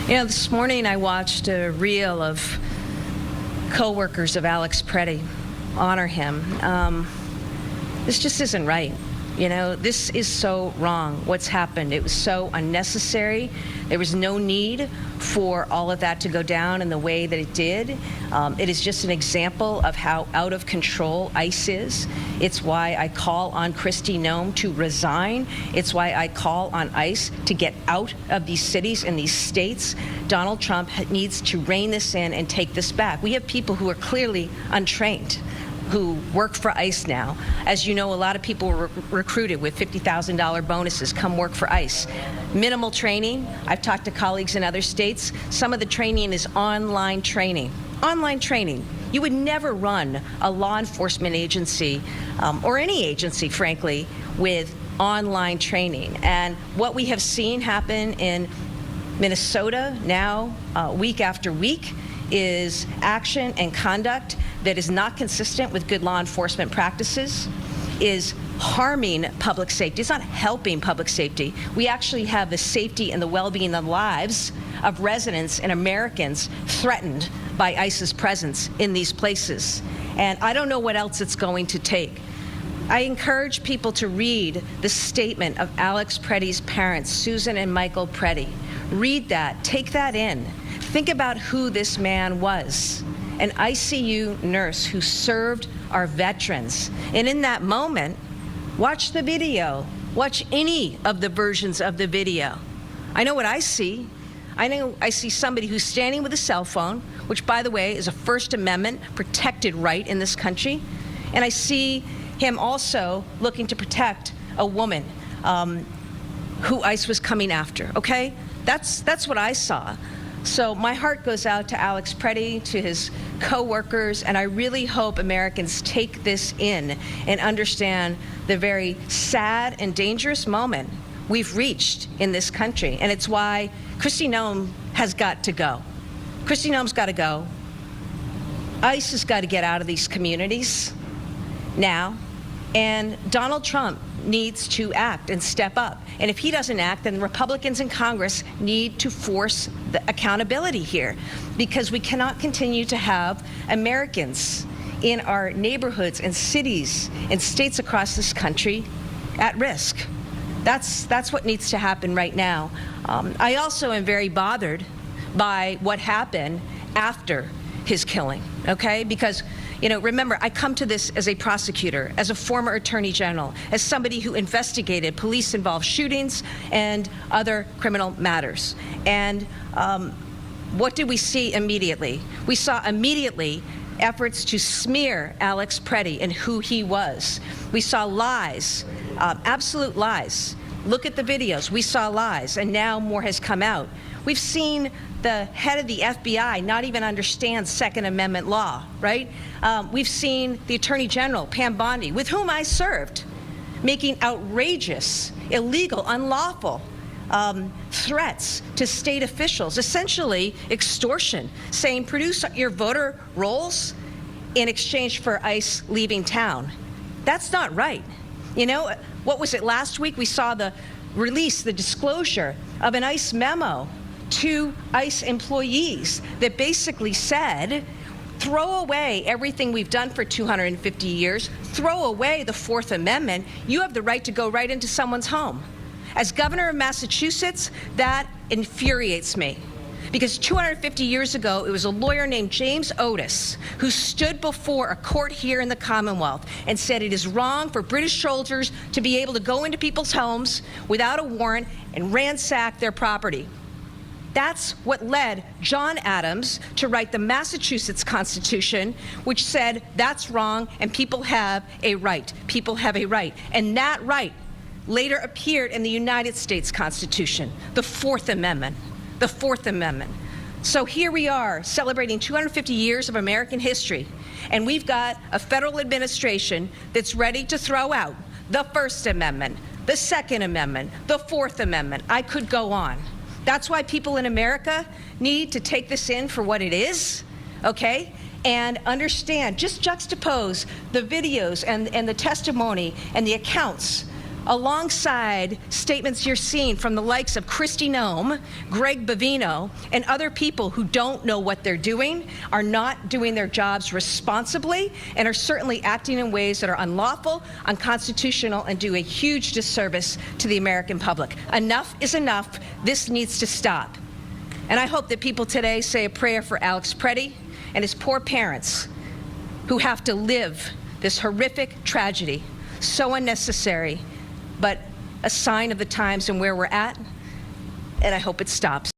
You know, this morning I watched a reel of co-workers of Alex Preddy honor him. This just isn't right. You know, this is so wrong, what's happened. It was so unnecessary. There was no need for all of that to go down in the way that it did. It is just an example of how out of control ICE is. It's why I call on Kristi Noem to resign. It's why I call on ICE to get out of these cities and these states. Donald Trump needs to rein this in and take this back. We have people who are clearly untrained, who work for ICE now. As you know, a lot of people were recruited with $50,000 bonuses, come work for ICE. Minimal training. I've talked to colleagues in other states. Some of the training is online training. Online training. You would never run a law enforcement agency, or any agency, frankly, with online training. And what we have seen happen in Minnesota now, week after week, is action and conduct that is not consistent with good law enforcement practices, is harming public safety. It's not helping public safety. We actually have the safety and the well-being and lives of residents and Americans threatened by ICE's presence in these places. And I don't know what else it's going to take. I encourage people to read the statement of Alex Preddy's parents, Susan and Michael Preddy. Read that, take that in. Think about who this man was, an ICU nurse who served our veterans. And in that moment, watch the video. Watch any of the versions of the video. I know what I see. I know I see somebody who's standing with a cell phone, which, by the way, is a First Amendment protected right in this country. And I see him also looking to protect a woman who ICE was coming after, okay? That's what I saw. So my heart goes out to Alex Preddy, to his co-workers, and I really hope Americans take this in and understand the very sad and dangerous moment we've reached in this country. And it's why Kristi Noem has got to go. Kristi Noem's got to go. ICE has got to get out of these communities now. And Donald Trump needs to act and step up. And if he doesn't act, then Republicans in Congress need to force the accountability here, because we cannot continue to have Americans in our neighborhoods and cities and states across this country at risk. That's what needs to happen right now. I also am very bothered by what happened after his killing, okay? Because, you know, remember, I come to this as a prosecutor, as a former attorney general, as somebody who investigated police-involved shootings and other criminal matters. And what did we see immediately? We saw immediately efforts to smear Alex Preddy and who he was. We saw lies, absolute lies. Look at the videos. We saw lies, and now more has come out. We've seen the head of the FBI not even understand Second Amendment law, right? We've seen the Attorney General, Pam Bondi, with whom I served, making outrageous, illegal, unlawful threats to state officials, essentially extortion, saying, produce your voter rolls in exchange for ICE leaving town. That's not right. You know, what was it last week? We saw the release, the disclosure of an ICE memo to ICE employees that basically said, throw away everything we've done for 250 years, throw away the Fourth Amendment. You have the right to go right into someone's home. As governor of Massachusetts, that infuriates me. Because 250 years ago, it was a lawyer named James Otis who stood before a court here in the Commonwealth and said it is wrong for British soldiers to be able to go into people's homes without a warrant and ransack their property. That's what led John Adams to write the Massachusetts Constitution, which said that's wrong and people have a right. People have a right. And that right later appeared in the United States Constitution, the Fourth Amendment. The Fourth Amendment. So here we are celebrating 250 years of American history, and we've got a federal administration that's ready to throw out the First Amendment, the Second Amendment, the Fourth Amendment. I could go on. That's why people in America need to take this in for what it is, okay? And understand, just juxtapose the videos and the testimony and the accounts alongside statements you're seeing from the likes of Kristi Noem, Greg Bavino, and other people who don't know what they're doing, are not doing their jobs responsibly, and are certainly acting in ways that are unlawful, unconstitutional, and do a huge disservice to the American public. Enough is enough. This needs to stop. And I hope that people today say a prayer for Alex Preddy and his poor parents who have to live this horrific tragedy, so unnecessary, but a sign of the times and where we're at, and I hope it stops.